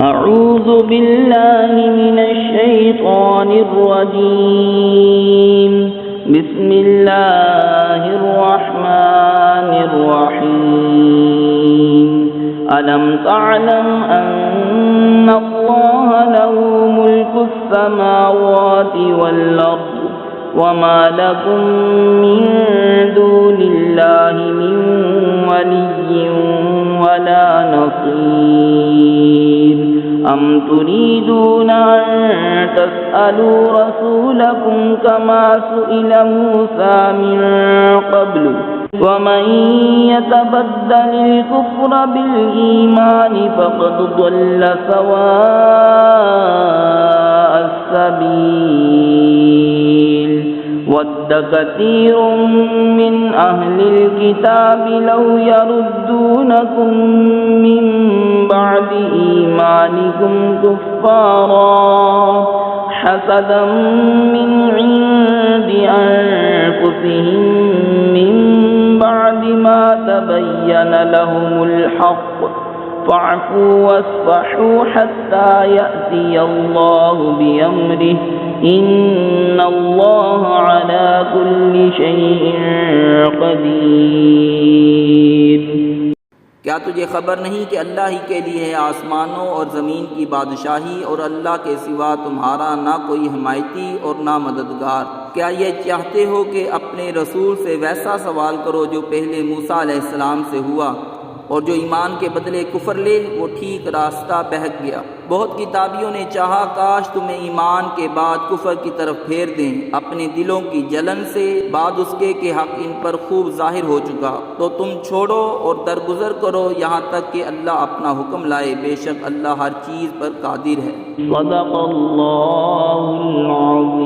أعوذ بالله من الشيطان الرجيم. بسم الله الرحمن الرحيم. ألم تعلم أن الله له ملك السماوات والأرض وما لكم من دون الله من ولي ولا نصير. أم تريدون أن تسألوا رسولكم كما سئل موسى من قبل ومن يتبدل الكفر بالإيمان فقد ضل سواء السبيل. ود كثير من أهل الكتاب لو يردونكم من بعد إيمانكم كفارا حسدا من عند أنفسهم من بعد ما تبين لهم الحق فاعفوا واصفحوا حتى يأتي الله بأمره إن الله على كل شيء قدير. کیا تجھے خبر نہیں کہ اللہ ہی کے لیے ہے آسمانوں اور زمین کی بادشاہی اور اللہ کے سوا تمہارا نہ کوئی حمایتی اور نہ مددگار؟ کیا یہ چاہتے ہو کہ اپنے رسول سے ویسا سوال کرو جو پہلے موسیٰ علیہ السلام سے ہوا اور جو ایمان کے بدلے کفر لے وہ ٹھیک راستہ بہک گیا؟ بہت کتابیوں نے چاہا کاش تمہیں ایمان کے بعد کفر کی طرف پھیر دیں اپنے دلوں کی جلن سے بعد اس کے کہ حق ان پر خوب ظاہر ہو چکا، تو تم چھوڑو اور درگزر کرو یہاں تک کہ اللہ اپنا حکم لائے، بے شک اللہ ہر چیز پر قادر ہے۔ صدق اللہ العظیم۔